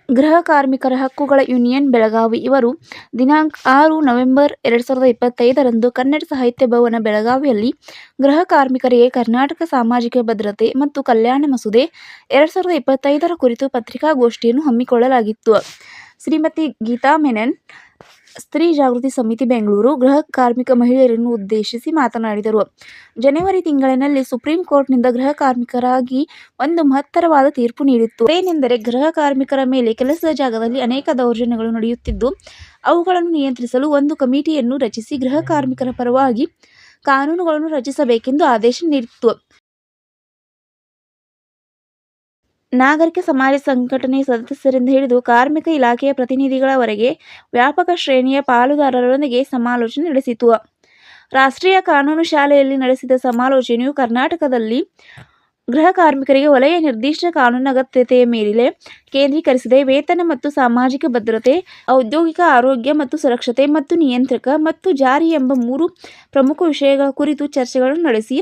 ಗೃಹ ಕಾರ್ಮಿಕರ ಹಕ್ಕುಗಳ ಯೂನಿಯನ್ ಬೆಳಗಾವಿ ಇವರು ದಿನಾಂಕ 6 ನವೆಂಬರ್ 2025ರಂದು ಕನ್ನಡ ಸಾಹಿತ್ಯ ಭವನ ಬೆಳಗಾವಿಯಲ್ಲಿ ಗೃಹ ಕಾರ್ಮಿಕರಿಗೆ ಕರ್ನಾಟಕ ಸಾಮಾಜಿಕ ಭದ್ರತೆ ಮತ್ತು ಕಲ್ಯಾಣ ಮಸೂದೆ 2025ರ ಕುರಿತು ಪತ್ರಿಕಾಗೋಷ್ಠಿಯನ್ನು ಹಮ್ಮಿಕೊಳ್ಳಲಾಗಿತ್ತು. ಶ್ರೀಮತಿ ಗೀತಾ ಮೆನನ್, ಸ್ತ್ರೀ ಜಾಗೃತಿ ಸಮಿತಿ ಬೆಂಗಳೂರು, ಗೃಹ ಕಾರ್ಮಿಕ ಮಹಿಳೆಯರನ್ನು ಉದ್ದೇಶಿಸಿ ಮಾತನಾಡಿದರು. ಜನವರಿ ತಿಂಗಳಿನಲ್ಲಿ ಸುಪ್ರೀಂ ಕೋರ್ಟ್ನಿಂದ ಗೃಹ ಕಾರ್ಮಿಕರಾಗಿ ಒಂದು ಮಹತ್ತರವಾದ ತೀರ್ಪು ನೀಡಿತ್ತು. ಅದೇನೆಂದರೆ, ಗೃಹ ಕಾರ್ಮಿಕರ ಮೇಲೆ ಕೆಲಸದ ಜಾಗದಲ್ಲಿ ಅನೇಕ ದೌರ್ಜನ್ಯಗಳು ನಡೆಯುತ್ತಿದ್ದು, ಅವುಗಳನ್ನು ನಿಯಂತ್ರಿಸಲು ಒಂದು ಕಮಿಟಿಯನ್ನು ರಚಿಸಿ ಗೃಹ ಕಾರ್ಮಿಕರ ಪರವಾಗಿ ಕಾನೂನುಗಳನ್ನು ರಚಿಸಬೇಕೆಂದು ಆದೇಶ ನೀಡಿತ್ತು. ನಾಗರಿಕ ಸಮಾಜ ಸಂಘಟನೆ ಸದಸ್ಯರಿಂದ ಹಿಡಿದು ಕಾರ್ಮಿಕ ಇಲಾಖೆಯ ಪ್ರತಿನಿಧಿಗಳವರೆಗೆ ವ್ಯಾಪಕ ಶ್ರೇಣಿಯ ಪಾಲುದಾರರೊಂದಿಗೆ ಸಮಾಲೋಚನೆ ನಡೆಸಿತು. ರಾಷ್ಟ್ರೀಯ ಕಾನೂನು ಶಾಲೆಯಲ್ಲಿ ನಡೆಸಿದ ಸಮಾಲೋಚನೆಯು ಕರ್ನಾಟಕದಲ್ಲಿ ಗೃಹ ಕಾರ್ಮಿಕರಿಗೆ ವಲಯ ನಿರ್ದಿಷ್ಟ ಕಾನೂನು ಅಗತ್ಯತೆಯ ಮೇಲೆ ಕೇಂದ್ರೀಕರಿಸಿದೆ. ವೇತನ ಮತ್ತು ಸಾಮಾಜಿಕ ಭದ್ರತೆ, ಔದ್ಯೋಗಿಕ ಆರೋಗ್ಯ ಮತ್ತು ಸುರಕ್ಷತೆ ಮತ್ತು ನಿಯಂತ್ರಕ ಮತ್ತು ಜಾರಿ ಎಂಬ 3 ಪ್ರಮುಖ ವಿಷಯಗಳ ಕುರಿತು ಚರ್ಚೆಗಳನ್ನು ನಡೆಸಿ,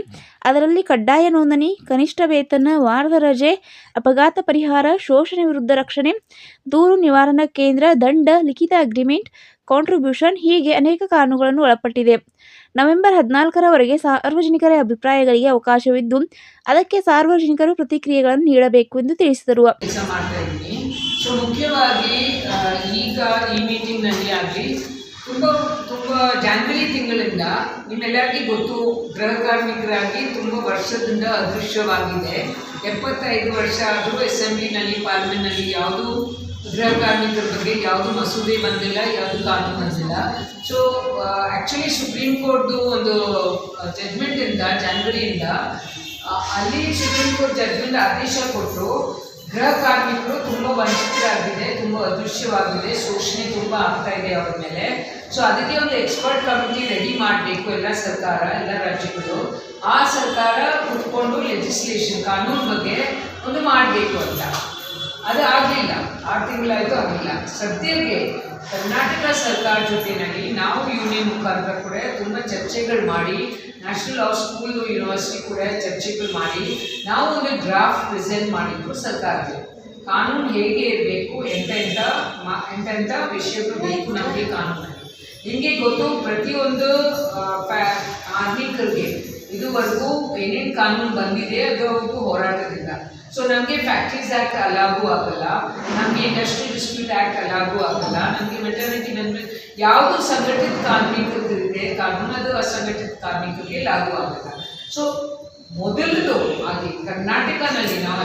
ಅದರಲ್ಲಿ ಕಡ್ಡಾಯ ನೋಂದಣಿ, ಕನಿಷ್ಠ ವೇತನ, ವಾರದ ರಜೆ, ಅಪಘಾತ ಪರಿಹಾರ, ಶೋಷಣೆ ವಿರುದ್ಧ ರಕ್ಷಣೆ, ದೂರು ನಿವಾರಣಾ ಕೇಂದ್ರ, ದಂಡ, ಲಿಖಿತ ಅಗ್ರಿಮೆಂಟ್, ಕಾಂಟ್ರಿಬ್ಯೂಷನ್ ಹೀಗೆ ಅನೇಕ ಕಾನೂನುಗಳನ್ನು ಒಳಪಟ್ಟಿದೆ. ನವೆಂಬರ್ 14ರವರೆಗೆ ಸಾರ್ವಜನಿಕರ ಅಭಿಪ್ರಾಯಗಳಿಗೆ ಅವಕಾಶವಿದ್ದು, ಅದಕ್ಕೆ ಸಾರ್ವಜನಿಕರು ಪ್ರತಿಕ್ರಿಯೆಗಳನ್ನು ನೀಡಬೇಕು ಎಂದು ತಿಳಿಸಿದರು. ಸೊ ಮುಖ್ಯವಾಗಿ ಈಗ ಈ ಮೀಟಿಂಗ್ನಲ್ಲಿ ಆಗಲಿ ತುಂಬ ಜಾನ್ವರಿ ತಿಂಗಳಿಂದ ನಿಮ್ಮೆಲ್ಲರಿಗೂ ಗೊತ್ತು, ಗೃಹ ಕಾರ್ಮಿಕರಾಗಿ ತುಂಬ ವರ್ಷದಿಂದ ಅದೃಶ್ಯವಾಗಿದೆ. 75 ವರ್ಷ ಆದರೂ ಅಸೆಂಬ್ಲಿನಲ್ಲಿ, ಪಾರ್ಲಿಮೆಂಟ್ನಲ್ಲಿ ಯಾವುದೂ ಗೃಹ ಕಾರ್ಮಿಕರ ಬಗ್ಗೆ ಯಾವುದು ಮಸೂದೆ ಬಂದಿಲ್ಲ, ಯಾವುದು ಕಾನೂನು ಬಂದಿಲ್ಲ. ಸೊ ಆ್ಯಕ್ಚುಲಿ ಸುಪ್ರೀಂ ಕೋರ್ಟ್ದು ಒಂದು ಜಡ್ಜ್ಮೆಂಟಿಂದ ಜಾನ್ವರಿಯಿಂದ ಅಲ್ಲಿ ಸುಪ್ರೀಂ ಕೋರ್ಟ್ ಜಡ್ಜ್ಮೆಂಟ್ ಆದೇಶ ಕೊಟ್ಟು ಗೃಹ ಕಾರ್ಮಿಕರು ತುಂಬ ವಂಚಿತರಾಗಿದೆ, ತುಂಬ ಅದೃಶ್ಯವಾಗಿದೆ, ಶೋಷಣೆ ತುಂಬ ಆಗ್ತಾ ಇದೆ ಅವ್ರ ಮೇಲೆ. ಸೊ ಅದಕ್ಕೆ ಒಂದು ಎಕ್ಸ್ಪರ್ಟ್ ಕಮಿಟಿ ರೆಡಿ ಮಾಡಬೇಕು ಎಲ್ಲ ಸರ್ಕಾರ, ಎಲ್ಲ ರಾಜ್ಯಗಳು. ಆ ಸರ್ಕಾರ ಕೂತ್ಕೊಂಡು ಲೆಜಿಸ್ಲೇಷನ್ ಕಾನೂನು ಬಗ್ಗೆ ಒಂದು ಮಾಡಬೇಕು ಅಂತ. ಅದು ಆಗಲಿಲ್ಲ, 6 ತಿಂಗಳಾಯಿತು, ಆಗಲಿಲ್ಲ. ಸದ್ಯಕ್ಕೆ ಕರ್ನಾಟಕ ಸರ್ಕಾರ ಜೊತೆಯಲ್ಲಿ ನಾವು ಯೂನಿಯನ್ ಮುಖಾಂತರ ಕೂಡ ತುಂಬ ಚರ್ಚೆಗಳು ಮಾಡಿ, ನ್ಯಾಷನಲ್ ಲಾ ಸ್ಕೂಲ್ ಯೂನಿವರ್ಸಿಟಿ ಕೂಡ ಚರ್ಚೆಗಳು ಮಾಡಿ ನಾವು ಒಂದು ಡ್ರಾಫ್ಟ್ ಪ್ರೆಸೆಂಟ್ ಮಾಡಿದ್ರು ಸರ್ಕಾರಕ್ಕೆ. ಕಾನೂನು ಹೇಗೆ ಇರಬೇಕು, ಎಂತೆಂಥ ವಿಷಯಗಳು ಬೇಕು ನಮಗೆ ಕಾನೂನಲ್ಲಿ. ನಿಮಗೆ ಗೊತ್ತು, ಪ್ರತಿಯೊಂದು ಕಾರ್ಮಿಕರಿಗೆ ಇದುವರೆಗೂ ಏನೇನು ಕಾನೂನು ಬಂದಿದೆ ಅದು ಅವ್ರಿಗೂ ಹೋರಾಟದಿಂದ. ಸೊ ನಮಗೆ ಫ್ಯಾಕ್ಟ್ರೀಸ್ ಆ್ಯಕ್ಟ್ ಅಲಾಗೂ ಆಗಲ್ಲ, ನಮಗೆ ಇಂಡಸ್ಟ್ರಿಯಲ್ ಡಿಸ್ಪ್ಯೂಟ್ ಆ್ಯಕ್ಟ್ ಅಲಾಗೂ ಆಗಲ್ಲ, ನಮಗೆ ಮೆಟರ್ನಿಟಿ ಬೆನಿಫಿಟ್ ಯಾವುದು ಸಂಘಟಿತ ಕಾರ್ಮಿಕರಿದೆ ಕಾನೂನು, ಅದು ಅಸಂಘಟಿತ ಕಾರ್ಮಿಕರಿಗೆ ಲಾಗೂ ಆಗಲ್ಲ. ಸೊ ಮೊದಲದು ಆಗಿ ಕರ್ನಾಟಕನಲ್ಲಿ ನಾವು